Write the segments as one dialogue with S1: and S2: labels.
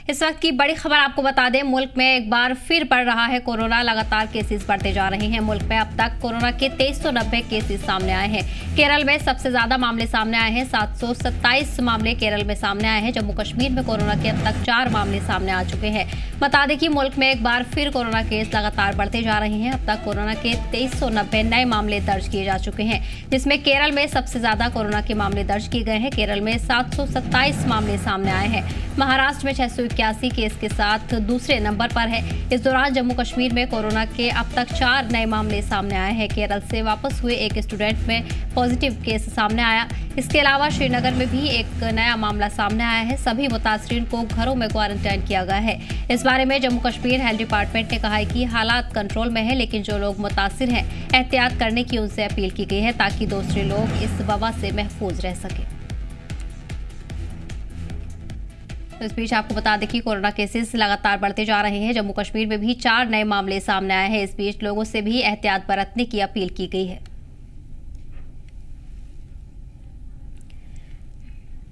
S1: इस वक्त की बड़ी खबर आपको बता दें, मुल्क में एक बार फिर बढ़ रहा है कोरोना। लगातार केसेस बढ़ते जा रहे हैं। मुल्क में अब तक कोरोना के 2390 केसेस सामने आए हैं। केरल में सबसे ज्यादा मामले सामने आए हैं। 727 मामले केरल में सामने आए हैं। जम्मू कश्मीर में कोरोना के अब तक 4 मामले सामने आ चुके हैं। बता दें कि मुल्क में एक बार फिर कोरोना केस लगातार बढ़ते जा रहे हैं। अब तक कोरोना के 2390 नए मामले दर्ज किए जा चुके हैं, जिसमें केरल में सबसे ज्यादा कोरोना के मामले दर्ज किए गए हैं। केरल में 727 मामले सामने आए हैं। महाराष्ट्र में 681 केस के साथ दूसरे नंबर पर है। इस दौरान जम्मू कश्मीर में कोरोना के अब तक 4 नए मामले सामने आए हैं। केरल से वापस हुए एक स्टूडेंट में पॉजिटिव केस सामने आया। इसके अलावा श्रीनगर में भी एक नया मामला सामने आया है। सभी मुतासरीन को घरों में क्वारंटाइन किया गया है। इस बारे में जम्मू कश्मीर हेल्थ डिपार्टमेंट ने कहा है कि हालात कंट्रोल में है, लेकिन जो लोग मुतासिर हैं एहतियात करने की उनसे अपील की गई है, ताकि दूसरे लोग इस वबा से महफूज रह सकें। तो इस बीच आपको बता दें कि कोरोना केसेस लगातार बढ़ते जा रहे हैं। जम्मू कश्मीर में भी 4 नए मामले सामने आए हैं। इस बीच लोगों से भी एहतियात बरतने की अपील की गई है।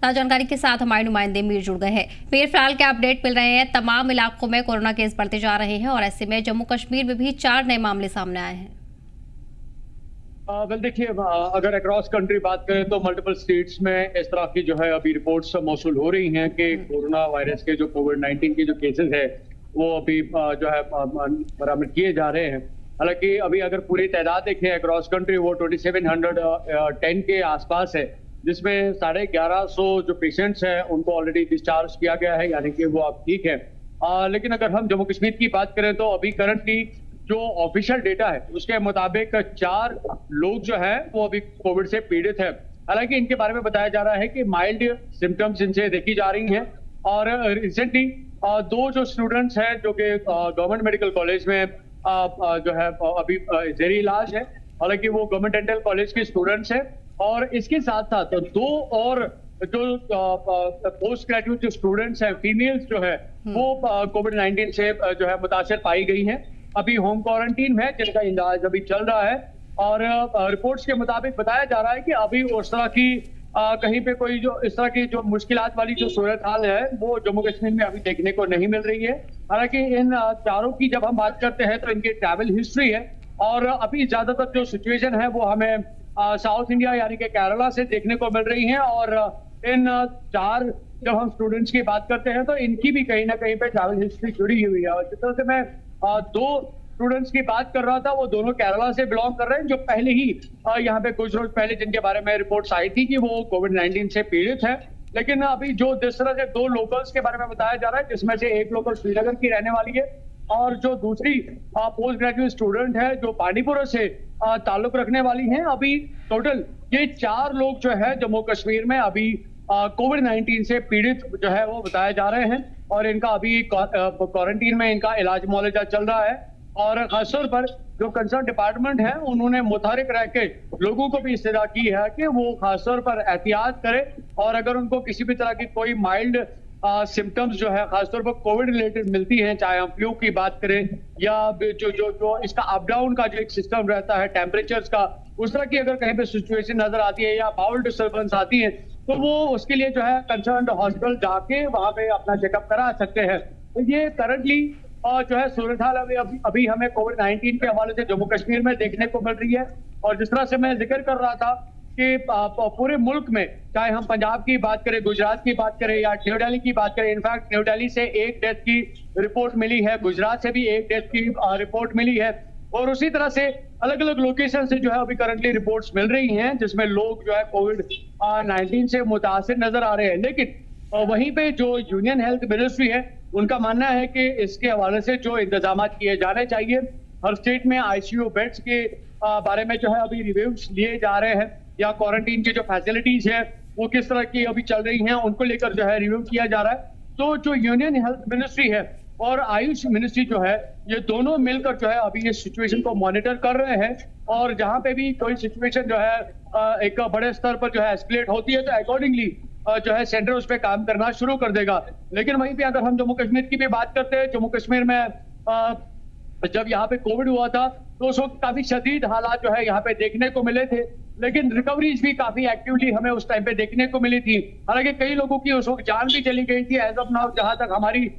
S1: ताज़ा जानकारी के साथ हमारे नुमाइंदे मीर जुड़ गए हैं। मीर, फिलहाल क्या अपडेट मिल रहे हैं? तमाम इलाकों में कोरोना केस बढ़ते जा रहे हैं और ऐसे में जम्मू कश्मीर में भी 4 नए मामले सामने आए हैं।
S2: वेल देखिए, अगर अक्रॉस कंट्री बात करें तो मल्टीपल स्टेट्स में इस तरह की जो है अभी रिपोर्ट्स मौसूल हो रही हैं कि कोरोना वायरस के जो कोविड-19 के जो केसेस है वो अभी जो है बरामद किए जा रहे हैं। हालांकि अभी अगर पूरी तादाद देखें अक्रॉस कंट्री वो 2710 के आसपास है, जिसमें 1150 जो पेशेंट्स हैं उनको ऑलरेडी डिस्चार्ज किया गया है, यानी कि वो अब ठीक है। लेकिन अगर हम जम्मू कश्मीर की बात करें तो अभी करंटली जो ऑफिशियल डेटा है उसके मुताबिक 4 लोग जो है वो अभी कोविड से पीड़ित है। हालांकि इनके बारे में बताया जा रहा है कि माइल्ड सिम्टम्स इनसे देखी जा रही हैं। और रिसेंटली 2 जो स्टूडेंट्स हैं जो कि गवर्नमेंट मेडिकल कॉलेज में जो है अभी जेरी इलाज है। हालांकि वो गवर्नमेंट डेंटल कॉलेज के स्टूडेंट्स हैं। और इसके साथ साथ 2 और जो पोस्ट ग्रेजुएट जो स्टूडेंट्स हैं, फीमेल्स जो है वो कोविड-19 से जो है मुतासर पाई गई हैं। अभी होम क्वारंटीन है, जिनका इलाज अभी चल रहा है। और रिपोर्ट्स के मुताबिक बताया जा रहा है कि अभी उस तरह की कहीं पे कोई जो इस तरह की जो मुश्किलात वाली जो सूरत हाल है वो जम्मू कश्मीर में अभी देखने को नहीं मिल रही है। हालांकि इन चारों की जब हम बात करते हैं तो इनकी ट्रैवल हिस्ट्री है और अभी ज्यादातर जो सिचुएशन है वो हमें साउथ इंडिया यानी कि केरला से देखने को मिल रही है। और इन 4 जब हम स्टूडेंट्स की बात करते हैं तो इनकी भी कहीं ना कहीं पे ट्रैवल हिस्ट्री जुड़ी हुई है। और जिस तरह से मैं 2 स्टूडेंट्स की बात कर रहा था वो दोनों केरला से बिलोंग कर रहे हैं, जो पहले ही यहाँ पे कुछ रोज पहले जिनके बारे में रिपोर्ट्स आई थी कि वो कोविड-19 से पीड़ित है। लेकिन अभी जो जिस तरह से 2 लोकल्स के बारे में बताया जा रहा है, जिसमें से एक लोकल श्रीनगर की रहने वाली है और जो दूसरी पोस्ट ग्रेजुएट स्टूडेंट है जो पानीपुर से ताल्लुक रखने वाली हैं। अभी टोटल ये 4 लोग जो है जम्मू कश्मीर में अभी कोविड-19 से पीड़ित जो है वो बताए जा रहे हैं। और इनका अभी क्वारंटीन में इनका इलाज मुआवजा चल रहा है। और खासतौर पर जो कंसर्न डिपार्टमेंट है उन्होंने मुतहरिक रह के लोगों को भी इस्तदा की है कि वो खासतौर पर एहतियात करें। और अगर उनको किसी भी तरह की कोई माइल्ड सिम्टम्स जो है खासतौर पर कोविड रिलेटेड मिलती हैं, चाहे हम फ्लू की बात करें या जो इसका अप डाउन का जो एक सिस्टम रहता है टेम्परेचर्स का, उस तरह की अगर कहीं पे सिचुएशन नजर आती है या बाउल डिस्टर्बेंस आती है तो वो उसके लिए जो है कंसर्न हॉस्पिटल जाके वहां पे अपना चेकअप करा सकते हैं। तो ये करंटली जो है सूरत हाल अभी हमें कोविड-19 के हवाले से जम्मू कश्मीर में देखने को मिल रही है। और जिस तरह से मैं जिक्र कर रहा था कि पूरे मुल्क में चाहे हम पंजाब की बात करें, गुजरात की बात करें या न्यू दिल्ली की बात करें, इनफैक्ट न्यू दिल्ली से 1 डेथ की रिपोर्ट मिली है, गुजरात से भी 1 डेथ की रिपोर्ट मिली है। और उसी तरह से अलग अलग लोकेशन से जो है अभी करंटली रिपोर्ट्स मिल रही हैं जिसमें लोग जो है कोविड-19 से मुतासिर नजर आ रहे हैं। लेकिन वहीं पे जो यूनियन हेल्थ मिनिस्ट्री है उनका मानना है कि इसके हवाले से जो इंतजाम किए जाने चाहिए, हर स्टेट में आईसीयू बेड्स के बारे में जो है अभी रिव्यूज लिए जा रहे हैं, या क्वारंटीन की जो फैसिलिटीज है वो किस तरह की अभी चल रही हैं उनको लेकर जो है रिव्यू किया जा रहा है। तो जो यूनियन हेल्थ मिनिस्ट्री है और आयुष मिनिस्ट्री जो है ये दोनों मिलकर जो है अभी ये सिचुएशन को मॉनिटर कर रहे हैं। और जहां पे भी कोई सिचुएशन जो है एक बड़े स्तर पर जो है एस्केलेट होती है तो अकॉर्डिंगली जो है सेंटर उस पर काम करना शुरू कर देगा। लेकिन वहीं पे अगर हम जम्मू कश्मीर की भी बात करते हैं, जम्मू कश्मीर में जब यहाँ पे कोविड हुआ था तो उस वक्त काफी शदीद हालात जो है यहाँ पे देखने को मिले थे। लेकिन रिकवरीज भी काफी एक्टिवली हमें उस टाइम पे देखने को मिली थी। हालांकि कई लोगों की उस वक्त जान भी चली गई थी। एज ऑफ नाउ जहां तक हमारी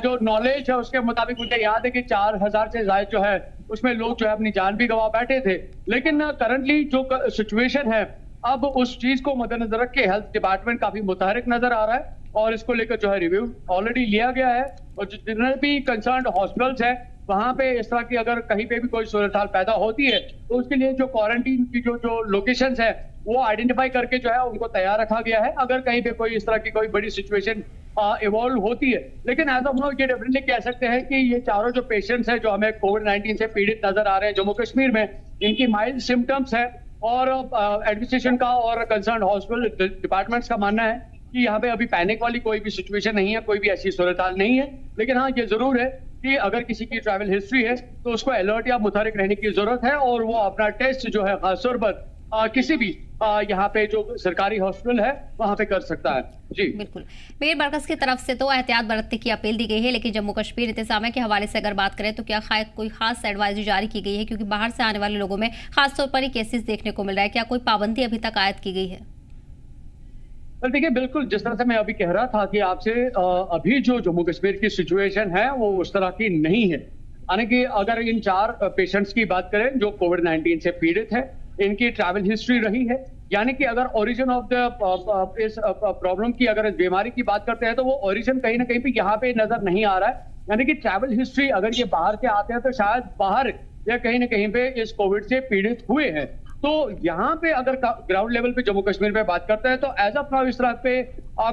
S2: जो नॉलेज है उसके मुताबिक मुझे याद है कि 4000 से ज्यादा जो है उसमें लोग जो है अपनी जान भी गंवा बैठे थे। लेकिन करंटली जो सिचुएशन है, अब उस चीज को मद्देनजर रख के हेल्थ डिपार्टमेंट काफी मुतहरिक नजर आ रहा है और इसको लेकर जो है रिव्यू ऑलरेडी लिया गया है। और जितने भी कंसर्न हॉस्पिटल्स है वहां पे इस तरह की अगर कहीं पे भी कोई सूरत हाल पैदा होती है तो उसके लिए जो क्वारंटीन की जो लोकेशंस है वो आइडेंटिफाई करके जो है उनको तैयार रखा गया है अगर कहीं पे कोई इस तरह की कोई बड़ी सिचुएशन इवॉल्व होती है। लेकिन एज ऑफ नाउ ये डेफिनेटली कह सकते हैं कि ये चारों जो पेशेंट्स हैं जो हमें कोविड-19 से पीड़ित नजर आ रहे हैं जम्मू कश्मीर में, इनकी माइल्ड सिम्टम्स है और एडमिनिस्ट्रेशन का और कंसर्न हॉस्पिटल डिपार्टमेंट्स का मानना है कि यहाँ पे अभी पैनिक वाली कोई भी सिचुएशन नहीं है, कोई भी ऐसी सूरत हाल नहीं है। लेकिन हाँ, ये जरूर है कि अगर किसी की ट्रैवल हिस्ट्री है तो उसको अलर्ट या मुतहरिक रहने की जरूरत है और वो अपना टेस्ट जो है खासतौर पर किसी भी यहाँ पे जो सरकारी हॉस्पिटल है वहां पे कर सकता है। जी
S1: बिल्कुल। मेयर मरकज की तरफ से तो एहतियात बरतने की अपील दी गई है, लेकिन जम्मू कश्मीर इंतजामिया के हवाले से अगर बात करें तो क्या कोई खास एडवाइजरी जारी की गई है, क्योंकि बाहर से आने वाले लोगों में खासतौर पर ही केसेस देखने को मिल रहा है, क्या कोई पाबंदी अभी तक आयद की गई है?
S2: देखिए, बिल्कुल जिस तरह से मैं अभी कह रहा था कि आपसे अभी जो जम्मू कश्मीर की सिचुएशन है वो उस तरह की नहीं है। यानी कि अगर इन 4 पेशेंट्स की बात करें जो कोविड-19 से पीड़ित है, इनकी ट्रैवल हिस्ट्री रही है, यानी कि अगर ओरिजिन ऑफ द इस प्रॉब्लम की अगर इस बीमारी की बात करते हैं तो वो ओरिजिन कहीं ना कहीं पे यहाँ पे नजर नहीं आ रहा है। यानी कि ट्रैवल हिस्ट्री अगर ये बाहर से आते हैं तो शायद बाहर या कहीं ना कहीं पे इस कोविड से पीड़ित हुए हैं। तो यहाँ पे अगर ग्राउंड लेवल पे जम्मू कश्मीर पे बात करते हैं तो एज ऑफ नाउ इस तरह पे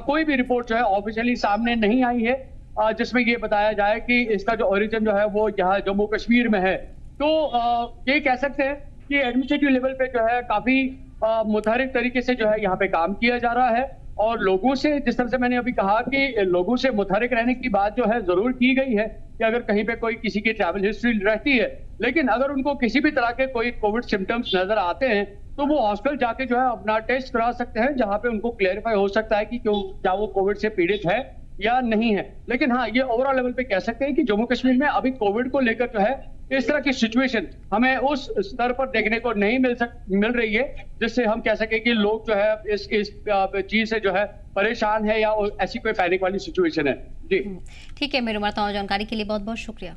S2: कोई भी रिपोर्ट जो है ऑफिशियली सामने नहीं आई है जिसमें ये बताया जाए कि इसका जो ओरिजिन जो है वो यहाँ जम्मू कश्मीर में है। तो ये कह सकते हैं कि एडमिनिस्ट्रेटिव लेवल पे जो है काफी मुतहरिक तरीके से जो है यहाँ पे काम किया जा रहा है और लोगों से, जिस तरह से मैंने अभी कहा कि लोगों से मुतहरिक रहने की बात जो है जरूर की गई है कि अगर कहीं पे कोई किसी की ट्रैवल हिस्ट्री रहती है, लेकिन अगर उनको किसी भी तरह के कोई कोविड सिम्टम्स नजर आते हैं तो वो हॉस्पिटल जाके जो है अपना टेस्ट करा सकते हैं, जहां पे उनको क्लेरिफाई हो सकता है कि क्या वो कोविड से पीड़ित है या नहीं है। लेकिन हाँ, ये ओवरऑल लेवल पे कह सकते हैं कि जम्मू कश्मीर में अभी कोविड को लेकर जो है इस तरह की सिचुएशन हमें उस स्तर पर देखने को नहीं मिल रही है जिससे हम कह सके कि लोग जो है इस चीज से जो है परेशान है या ऐसी कोई पैनिक वाली सिचुएशन है। जी
S1: ठीक है, मेरी जानकारी के लिए बहुत बहुत शुक्रिया।